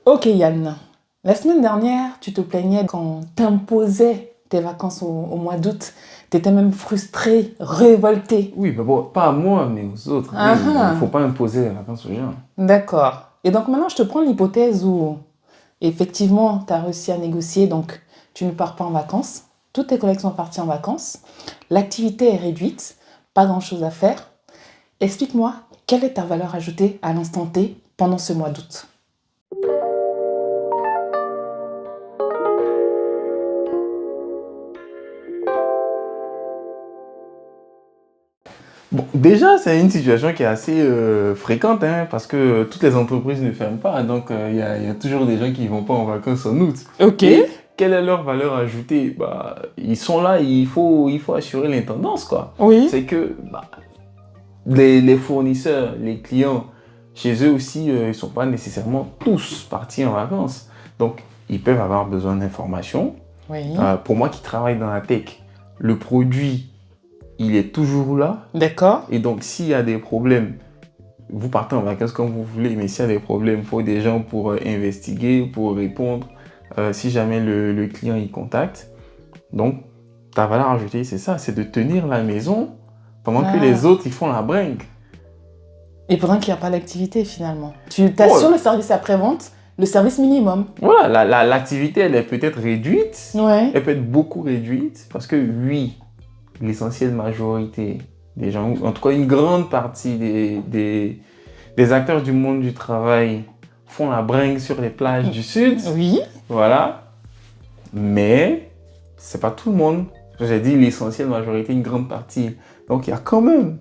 Ok Yann, la semaine dernière, tu te plaignais quand t'imposais tes vacances au mois d'août. T'étais même frustré, révolté. Oui, mais bon, pas à moi, mais aux autres. Ah Oui, il faut ah, pas imposer les vacances aux gens. d'accord. Et donc maintenant, je te prends l'hypothèse où effectivement, tu as réussi à négocier, donc tu ne pars pas en vacances. Toutes tes collègues sont partis en vacances. L'activité est réduite, pas grand-chose à faire. Explique-moi, quelle est ta valeur ajoutée à l'instant T pendant ce mois d'août? Bon, déjà, c'est une situation qui est assez fréquente, hein, parce que toutes les entreprises ne ferment pas, donc il y a toujours des gens qui ne vont pas en vacances en août. Ok. Et quelle est leur valeur ajoutée? Bah, ils sont là, il faut assurer l'intendance, quoi. Oui. C'est que les fournisseurs, les clients, chez eux aussi, ils ne sont pas nécessairement tous partis en vacances. Donc, ils peuvent avoir besoin d'informations. Oui. Pour moi qui travaille dans la tech, le produit, il est toujours là. D'accord. Et donc, s'il y a des problèmes, vous partez en vacances comme vous voulez, mais s'il y a des problèmes, il faut des gens pour investiguer, pour répondre, si jamais le client y contacte. Donc, ta valeur ajoutée, c'est ça, c'est de tenir la maison pendant que les Ah. autres, ils font la bringue. Et pendant qu'il n'y a pas d'activité finalement. Tu t'assures Bon, le service après-vente, le service minimum. voilà, l'activité, elle est peut-être réduite, Ouais. elle peut être beaucoup réduite, parce que oui, l'essentielle majorité des gens, en tout cas une grande partie des acteurs du monde du travail font la bringue sur les plages du Sud, Oui. voilà, mais c'est pas tout le monde. J'ai dit l'essentielle majorité, une grande partie. Donc il y a quand même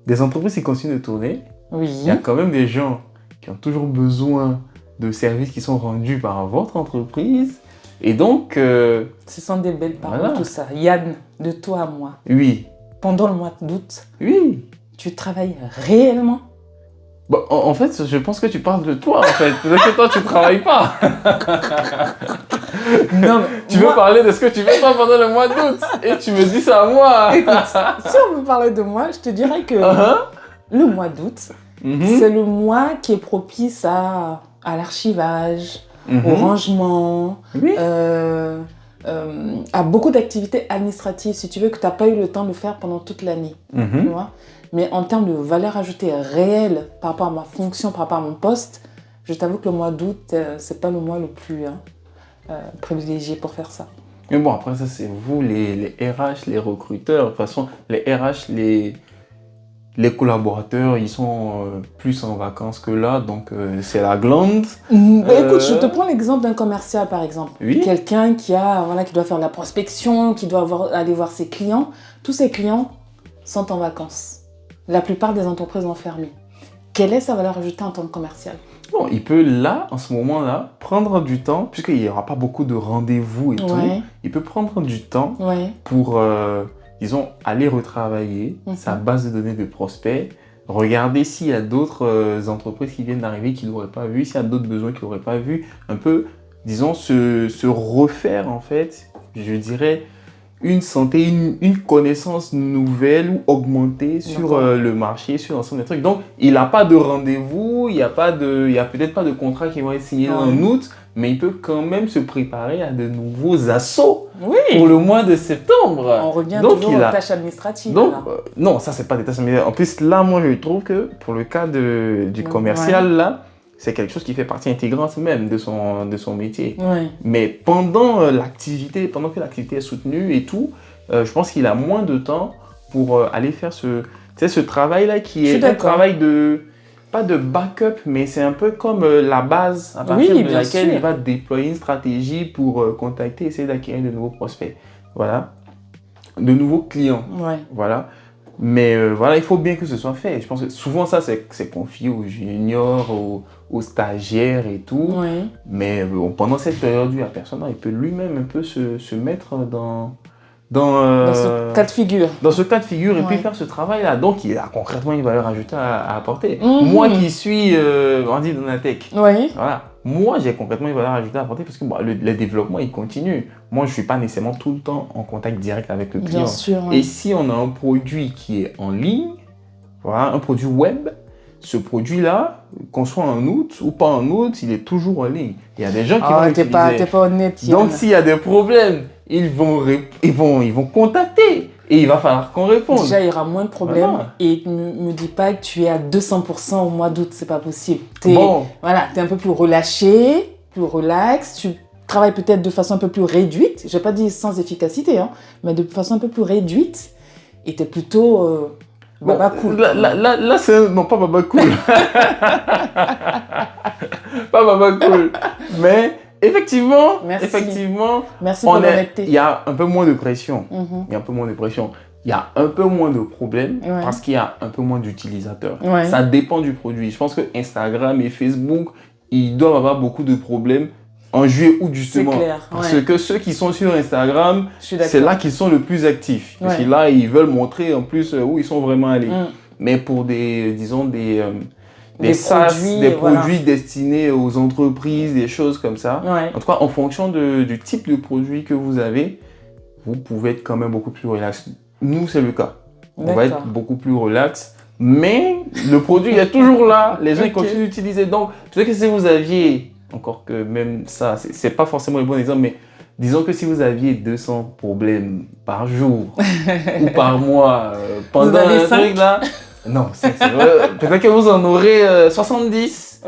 des entreprises qui continuent de tourner, Oui. il y a quand même des gens qui ont toujours besoin de services qui sont rendus par votre entreprise, et donc, Ce sont des belles paroles, voilà, tout ça. Yann, de toi à moi, oui, pendant le mois d'août, oui. tu travailles réellement? Bon, en fait, je pense que tu parles de toi, en fait. Peut-être que toi, tu travailles pas. Non, mais Tu veux parler de ce que tu fais pas pendant le mois d'août et tu me dis ça à moi. écoute, si on veut parler de moi, je te dirais que Uh-huh. le mois d'août, Mhm. c'est le mois qui est propice à l'archivage, au Mhm. rangement, Oui. à beaucoup d'activités administratives, si tu veux, que tu n'as pas eu le temps de faire pendant toute l'année. Tu Mhm. vois. Mais en termes de valeur ajoutée réelle par rapport à ma fonction, par rapport à mon poste, je t'avoue que le mois d'août, c'est pas le mois le plus privilégié pour faire ça. Mais bon, après ça, c'est vous, les RH, les recruteurs. De toute façon, les RH, les collaborateurs, ils sont plus en vacances que là. Donc, c'est la glande. Écoute, je te prends l'exemple d'un commercial, par exemple. Oui. Quelqu'un qui doit faire de la prospection, qui doit aller voir ses clients. Tous ses clients sont en vacances. La plupart des entreprises ont fermé. Quelle est sa valeur ajoutée en tant que commercial? Bon, il peut là, en ce moment-là, prendre du temps, puisqu'il n'y aura pas beaucoup de rendez-vous et tout. Ouais, Il peut prendre du temps ouais. pour, disons, aller retravailler sa base de données de prospects, regarder s'il y a d'autres entreprises qui viennent d'arriver qu'il n'aurait pas vu, s'il y a d'autres besoins qu'il n'aurait pas vu, un peu, disons, se refaire, en fait, je dirais, une santé, une connaissance nouvelle ou augmentée sur D'accord. le marché, sur l'ensemble des trucs. Donc, il n'a pas de rendez-vous, il y a peut-être pas de contrat qui va être signé en Ouais. août, mais il peut quand même se préparer à de nouveaux assauts Oui. pour le mois de septembre. On revient Donc, toujours aux tâches administratives. donc, là. non, ça, c'est pas des tâches administratives. En plus, là, moi, je trouve que pour le cas du commercial, Ouais. là, c'est quelque chose qui fait partie intégrante même de son métier. Ouais. Mais pendant l'activité, pendant que l'activité est soutenue et tout, je pense qu'il a moins de temps pour aller faire ce travail-là qui Je suis est un d'accord. travail pas de backup, mais c'est un peu comme la base à partir Oui, de bien laquelle sûr. il va déployer une stratégie pour contacter, essayer d'acquérir de nouveaux prospects. Voilà. De nouveaux clients. Ouais. Voilà. Mais voilà, il faut bien que ce soit fait. Je pense que souvent ça, c'est confié aux juniors, aux stagiaires et tout. Ouais. Mais bon, pendant cette période, il n'y a personne, il peut lui-même un peu se mettre dans Dans ce cas de figure. dans ce cas de figure et puis Ouais. faire ce travail-là. Donc, il a concrètement une valeur ajoutée à apporter. Mhm. Moi qui suis, on dit dans la tech, Oui. voilà. Moi, j'ai concrètement une valeur ajoutée à apporter parce que bon, le développement, il continue. Moi, je ne suis pas nécessairement tout le temps en contact direct avec le client. Bien sûr. Et Ouais. si on a un produit qui est en ligne, voilà, un produit web, ce produit-là, qu'on soit en août ou pas en août, il est toujours en ligne. Il y a des gens qui vont t'es l'utiliser. pas honnête. Donc, s'il y a des problèmes, ils vont contacter et il va falloir qu'on réponde. Déjà, il y aura moins de problèmes. Voilà. Et ne me dis pas que tu es à 200% au mois d'août, c'est pas possible. Voilà, t'es un peu plus relâché, plus relax. Tu travailles peut-être de façon un peu plus réduite. Je vais pas dire sans efficacité, hein, mais de façon un peu plus réduite. Et t'es plutôt baba cool. Là c'est... Non, pas baba cool. Pas baba cool. Mais... Effectivement, Merci pour l'honnêteté. Il y a un peu moins de pression. Il y a un peu moins de pression. Il y a un peu moins de problèmes parce qu'il y a un peu moins d'utilisateurs. Ça dépend du produit. Je pense que Instagram et Facebook, ils doivent avoir beaucoup de problèmes en juillet, août justement. C'est clair. Parce que ceux qui sont sur Instagram, c'est là qu'ils sont le plus actifs. Parce que là, ils veulent montrer en plus où ils sont vraiment allés. Mais pour des produits destinés aux entreprises, des choses comme ça. En tout cas, en fonction du type de produit que vous avez, vous pouvez être quand même beaucoup plus relax. Nous, c'est le cas. On va être beaucoup plus relax. Mais le produit est toujours là. Les gens ils continuent d'utiliser. Donc, peut-être que si vous aviez, encore que même ça, c'est pas forcément le bon exemple, mais disons que si vous aviez 200 problèmes par jour ou par mois pendant un truc là, non, peut-être que vous en aurez 70.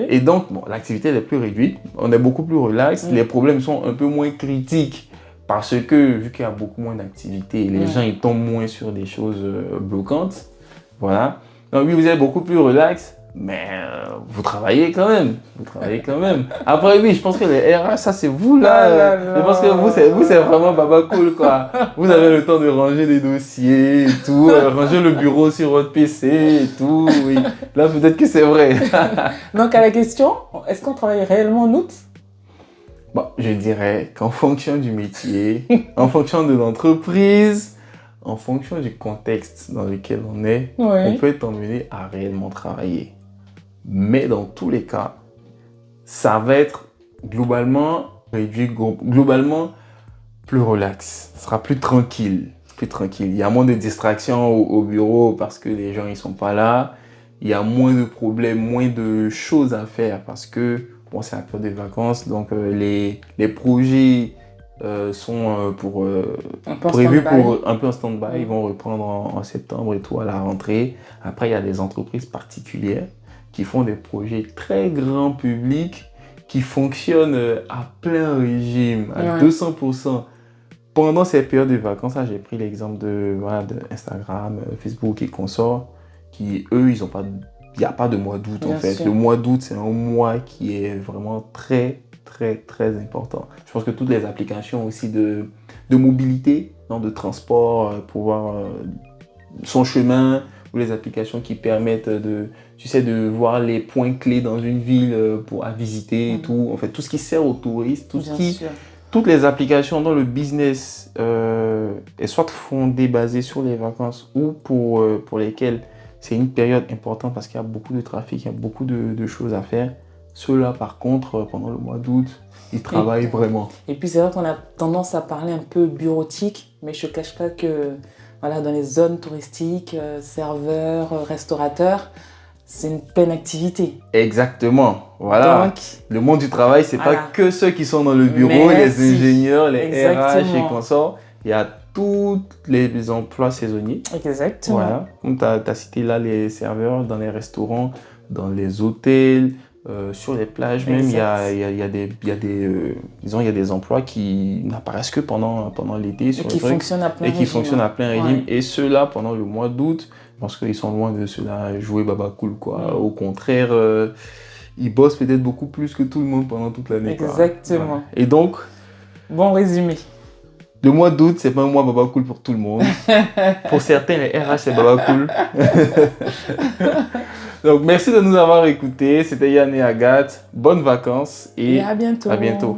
Et donc, l'activité est plus réduite. On est beaucoup plus relax. Les problèmes sont un peu moins critiques parce que, vu qu'il y a beaucoup moins d'activité, les gens ils tombent moins sur des choses bloquantes. Voilà. Donc, oui, vous êtes beaucoup plus relax. Mais vous travaillez quand même. Après, oui, je pense que les RH, ça c'est vous là. Je pense que vous c'est vraiment baba cool quoi. Vous avez le temps de ranger les dossiers et tout, ranger le bureau sur votre PC et tout. Oui. Là, peut-être que c'est vrai. Donc, à la question, est-ce qu'on travaille réellement en août? Je dirais qu'en fonction du métier, en fonction de l'entreprise, en fonction du contexte dans lequel on est, on peut être emmené à réellement travailler. Mais dans tous les cas, ça va être globalement réduit, globalement plus relax. Ça sera plus tranquille. Il y a moins de distractions au bureau parce que les gens ils sont pas là. Il y a moins de problèmes, moins de choses à faire parce que c'est la période des vacances. Donc les projets sont prévus pour un peu en stand-by. Ils vont reprendre en septembre et tout à la rentrée. Après, il y a des entreprises particulières qui font des projets très grand public qui fonctionnent à plein régime, à 200%. Pendant ces périodes de vacances, j'ai pris l'exemple de Instagram, Facebook et consorts, qui eux, ils ont pas, il n'y a pas de mois d'août en fait. Le mois d'août, c'est un mois qui est vraiment très important. Je pense que toutes les applications aussi de mobilité, de transport, pour voir son chemin, ou les applications qui permettent de voir les points clés dans une ville à visiter et tout. En fait, tout ce qui sert aux touristes, toutes les applications dont le business est soit fondé, basé sur les vacances ou pour lesquelles c'est une période importante parce qu'il y a beaucoup de trafic, il y a beaucoup de choses à faire. Ceux-là, par contre, pendant le mois d'août, ils travaillent vraiment. Et puis, c'est vrai qu'on a tendance à parler un peu bureautique, mais je ne cache pas que dans les zones touristiques, serveurs, restaurateurs, c'est une pleine activité. Exactement. Voilà. Donc, le monde du travail, c'est pas que ceux qui sont dans le bureau, les ingénieurs, les RH et consorts. Il y a tous les emplois saisonniers. Exactement. Voilà. Comme tu as cité là les serveurs dans les restaurants, dans les hôtels, sur les plages même, il y a des emplois qui n'apparaissent que pendant l'été sur qui fonctionnent à plein régime. Et ceux-là pendant le mois d'août, parce qu'ils sont loin de ceux-là jouer baba cool quoi. Au contraire, ils bossent peut-être beaucoup plus que tout le monde pendant toute l'année. Exactement. Quoi. Et donc, bon résumé. Le mois d'août, c'est pas un mois baba cool pour tout le monde. Pour certains, les RH, c'est baba cool. Donc, merci de nous avoir écoutés. C'était Yann et Agathe. Bonnes vacances et à bientôt. À bientôt.